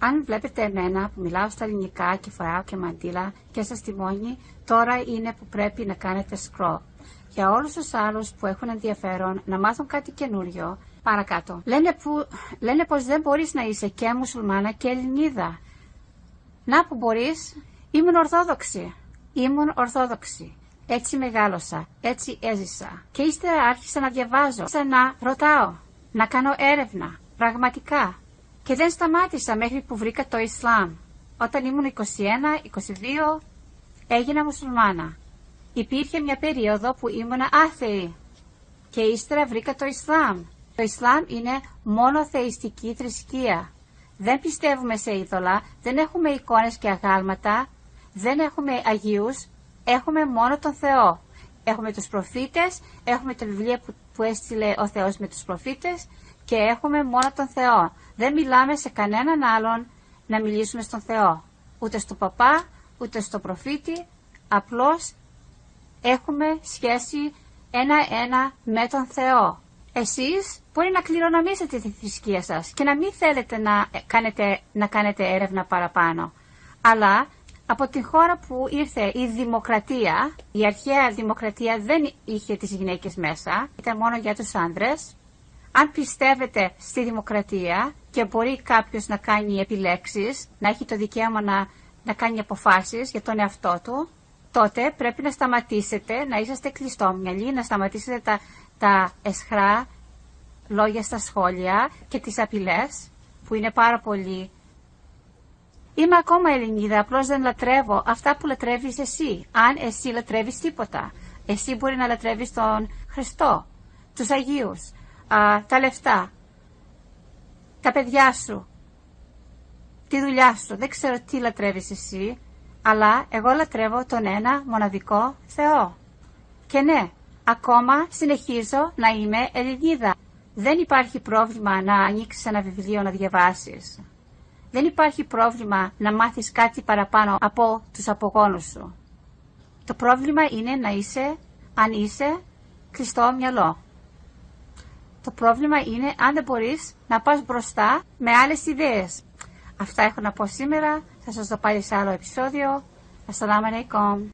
Αν βλέπετε εμένα που μιλάω στα ελληνικά και φοράω και μαντήλα και σας τιμώνει, τώρα είναι που πρέπει να κάνετε scroll. Για όλους τους άλλους που έχουν ενδιαφέρον να μάθουν κάτι καινούριο, παρακάτω. Λένε πως δεν μπορείς να είσαι και μουσουλμάνα και Ελληνίδα. Να που μπορείς, ήμουν Ορθόδοξη. Έτσι μεγάλωσα, έτσι έζησα. Και ύστερα άρχισα να διαβάζω, να ρωτάω, να κάνω έρευνα, πραγματικά. Και δεν σταμάτησα μέχρι που βρήκα το Ισλάμ. Όταν ήμουν 21-22 έγινα μουσουλμάνα. Υπήρχε μια περίοδο που ήμουν άθεη. Και ύστερα βρήκα το Ισλάμ. Το Ισλάμ είναι μόνο θεϊστική θρησκεία. Δεν πιστεύουμε σε είδωλα, δεν έχουμε εικόνες και αγάλματα, δεν έχουμε αγίους, έχουμε μόνο τον Θεό. Έχουμε τους προφήτες, έχουμε τα βιβλία που έστειλε ο Θεός με τους προφήτες και έχουμε μόνο τον Θεό. Δεν μιλάμε σε κανέναν άλλον να μιλήσουμε στον Θεό. Ούτε στον παπά, ούτε στον προφήτη, απλώς έχουμε σχέση ένα-ένα με τον Θεό. Εσείς μπορεί να κληρονομήσετε τη θρησκεία σας και να μην θέλετε να κάνετε έρευνα παραπάνω. Αλλά από την χώρα που ήρθε η δημοκρατία, η αρχαία δημοκρατία δεν είχε τις γυναίκες μέσα, ήταν μόνο για τους άνδρες. Αν πιστεύετε στη δημοκρατία και μπορεί κάποιος να κάνει επιλέξεις, να έχει το δικαίωμα να κάνει αποφάσεις για τον εαυτό του, τότε πρέπει να σταματήσετε να είσαστε κλειστόμυαλοι, να σταματήσετε τα αισχρά λόγια στα σχόλια και τις απειλές που είναι πάρα πολύ. Είμαι ακόμα Ελληνίδα, απλώς δεν λατρεύω αυτά που λατρεύεις εσύ. Αν εσύ λατρεύεις τίποτα, εσύ μπορεί να λατρεύεις τον Χριστό, τους Αγίους, τα λεφτά, τα παιδιά σου, τη δουλειά σου. Δεν ξέρω τι λατρεύεις εσύ, αλλά εγώ λατρεύω τον ένα μοναδικό Θεό. Και ναι, ακόμα συνεχίζω να είμαι Ελληνίδα. Δεν υπάρχει πρόβλημα να ανοίξεις ένα βιβλίο να διαβάσεις. Δεν υπάρχει πρόβλημα να μάθεις κάτι παραπάνω από τους απογόνους σου. Το πρόβλημα είναι αν είσαι κλειστό μυαλό. Το πρόβλημα είναι αν δεν μπορείς να πας μπροστά με άλλες ιδέες. Αυτά έχω να πω σήμερα. Θα σας το πάρει σε άλλο επεισόδιο. Assalamu alaikum.